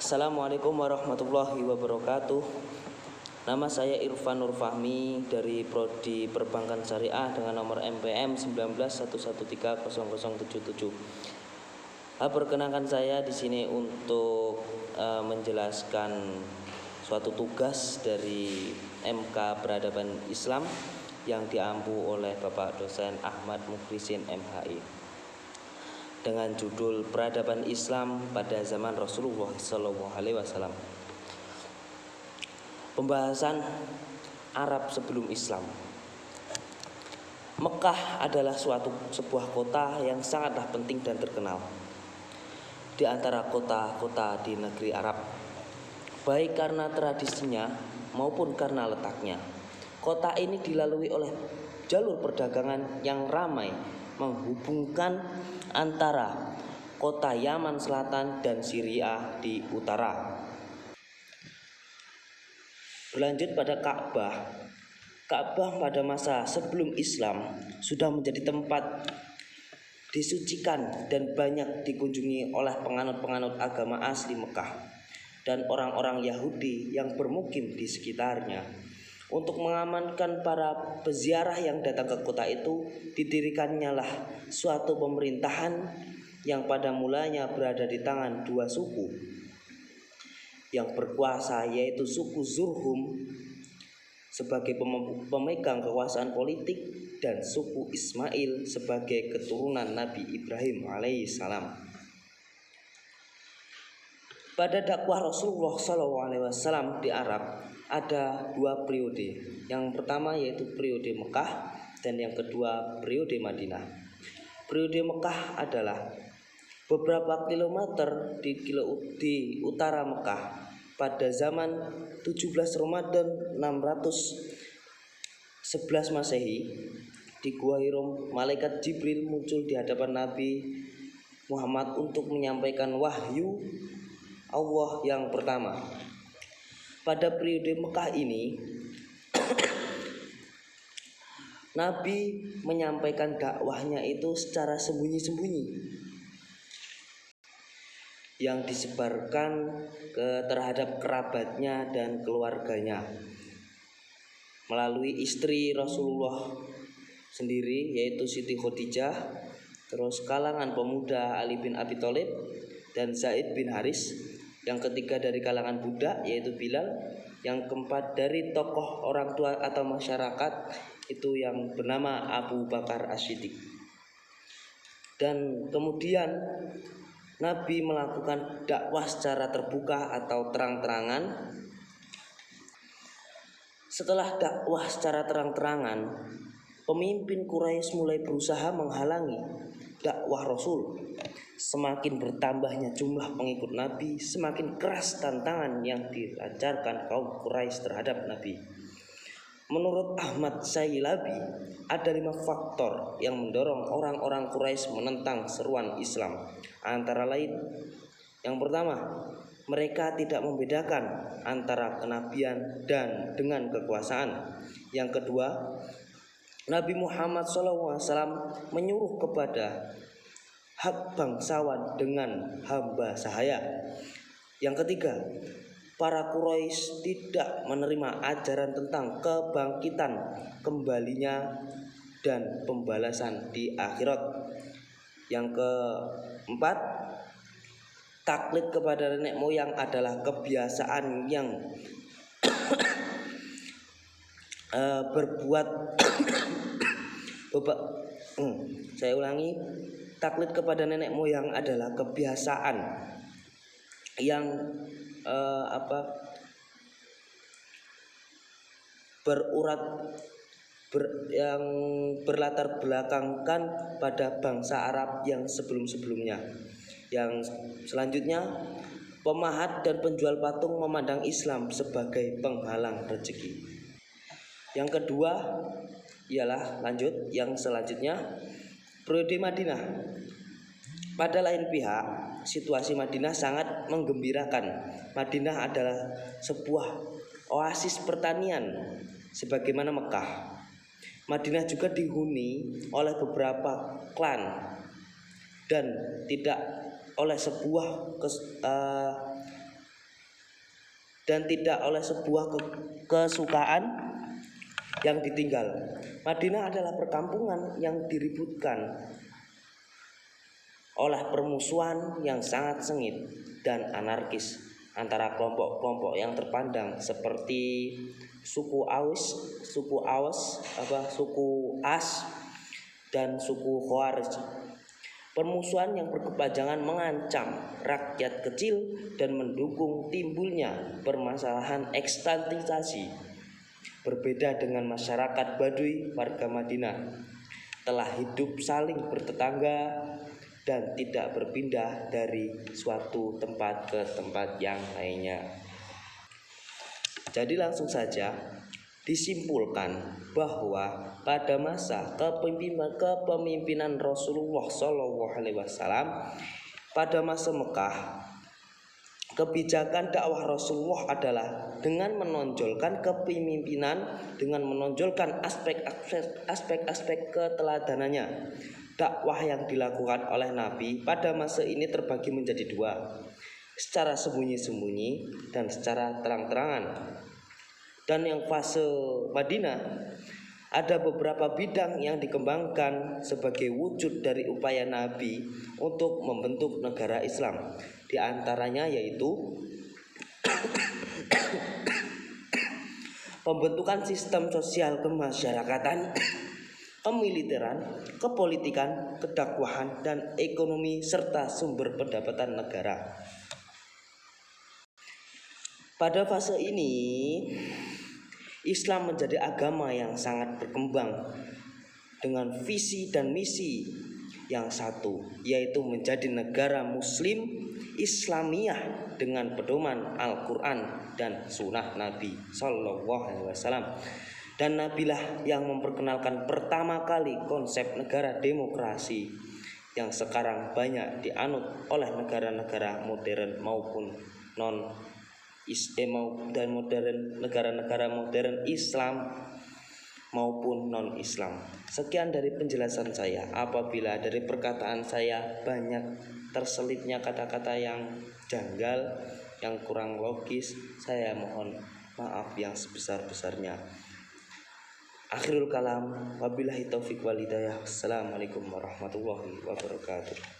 Assalamualaikum warahmatullahi wabarakatuh. Nama saya Irfan Nur Fahmi dari Prodi Perbankan Syariah dengan nomor MPM 1911130077. Perkenalkan saya di sini untuk menjelaskan suatu tugas dari MK Peradaban Islam yang diampu oleh Bapak dosen Ahmad Mukhlisin MHI dengan judul Peradaban Islam pada zaman Rasulullah SAW. Pembahasan Arab sebelum Islam. Mekah adalah sebuah kota yang sangatlah penting dan terkenal di antara kota-kota di negeri Arab, baik karena tradisinya maupun karena letaknya. Kota ini dilalui oleh jalur perdagangan yang ramai menghubungkan antara kota Yaman Selatan dan Syria di utara. Berlanjut pada Ka'bah. Ka'bah pada masa sebelum Islam sudah menjadi tempat disucikan dan banyak dikunjungi oleh penganut-penganut agama asli Mekah dan orang-orang Yahudi yang bermukim di sekitarnya. Untuk mengamankan para peziarah yang datang ke kota itu, didirikannya lah suatu pemerintahan yang pada mulanya berada di tangan dua suku yang berkuasa, yaitu suku Zurhum sebagai pemegang kekuasaan politik dan suku Ismail sebagai keturunan Nabi Ibrahim alaihissalam. Pada dakwah Rasulullah SAW di Arab ada dua periode. Yang pertama yaitu periode Mekah dan yang kedua periode Madinah. Periode Mekah adalah beberapa kilometer di utara Mekah pada zaman 17 Ramadan 611 Masehi. Di Gua Hiro, malaikat Jibril muncul di hadapan Nabi Muhammad untuk menyampaikan wahyu Allah yang pertama. Pada periode Mekah ini Nabi menyampaikan dakwahnya itu secara sembunyi-sembunyi, yang disebarkan terhadap kerabatnya dan keluarganya melalui istri Rasulullah sendiri, yaitu Siti Khadijah, terus kalangan pemuda Ali bin Abi Thalib dan Zaid bin Haris, yang ketiga dari kalangan budak yaitu Bilal, yang keempat dari tokoh orang tua atau masyarakat itu yang bernama Abu Bakar As-Siddiq. Dan kemudian Nabi melakukan dakwah secara terbuka atau terang-terangan. Setelah dakwah secara terang-terangan, pemimpin Quraisy mulai berusaha menghalangi dakwah Rasul. Semakin bertambahnya jumlah pengikut Nabi, semakin keras tantangan yang dilancarkan kaum Quraisy terhadap Nabi. Menurut Ahmad Sayyilabi, ada 5 faktor yang mendorong orang-orang Quraisy menentang seruan Islam. Antara lain, yang pertama, mereka tidak membedakan antara kenabian dan dengan kekuasaan. Yang kedua, Nabi Muhammad SAW menyuruh kepada hak bangsawan dengan hamba sahaya. Yang ketiga, para Quraisy tidak menerima ajaran tentang kebangkitan, kembalinya, dan pembalasan di akhirat. Yang keempat, taklid kepada nenek moyang adalah kebiasaan yang taklid kepada nenek moyang adalah kebiasaan yang yang berlatar belakangkan pada bangsa Arab yang sebelum-sebelumnya. Yang selanjutnya, pemahat dan penjual patung memandang Islam sebagai penghalang rezeki. Yang kedua ialah yang selanjutnya, periode Madinah. Pada lain pihak, situasi Madinah sangat menggembirakan. Madinah adalah sebuah oasis pertanian sebagaimana Mekah. Madinah juga dihuni oleh beberapa klan dan tidak oleh sebuah dan tidak oleh sebuah kesukaan yang ditinggal. Madinah adalah perkampungan yang diributkan oleh permusuhan yang sangat sengit dan anarkis antara kelompok-kelompok yang terpandang seperti suku As dan suku Khawarij. Permusuhan yang berkepanjangan mengancam rakyat kecil dan mendukung timbulnya permasalahan ekstensiasi. Berbeda dengan masyarakat Baduy, warga Madinah telah hidup saling bertetangga dan tidak berpindah dari suatu tempat ke tempat yang lainnya. Jadi langsung saja disimpulkan bahwa pada masa kepemimpinan Rasulullah SAW, pada masa Mekah, kebijakan dakwah Rasulullah adalah dengan menonjolkan kepemimpinan, dengan menonjolkan aspek-aspek keteladanannya. Dakwah yang dilakukan oleh Nabi pada masa ini terbagi menjadi dua, secara sembunyi-sembunyi dan secara terang-terangan. Dan yang fase Madinah, ada beberapa bidang yang dikembangkan sebagai wujud dari upaya Nabi untuk membentuk negara Islam. Di antaranya yaitu pembentukan sistem sosial kemasyarakatan, kemiliteran, kepolitikan, kedakwahan, dan ekonomi serta sumber pendapatan negara. Pada fase ini Islam menjadi agama yang sangat berkembang dengan visi dan misi yang satu, yaitu menjadi negara muslim Islamiyah dengan pedoman Al-Quran dan Sunnah Nabi SAW. Dan Nabilah yang memperkenalkan pertama kali konsep negara demokrasi yang sekarang banyak dianut oleh negara-negara modern maupun negara-negara modern Islam maupun non-Islam. Sekian dari penjelasan saya. Apabila dari perkataan saya banyak terselipnya kata-kata yang janggal, yang kurang logis, saya mohon maaf yang sebesar-besarnya. Akhirul kalam, wabillahi taufiq wal hidayah. Assalamualaikum warahmatullahi wabarakatuh.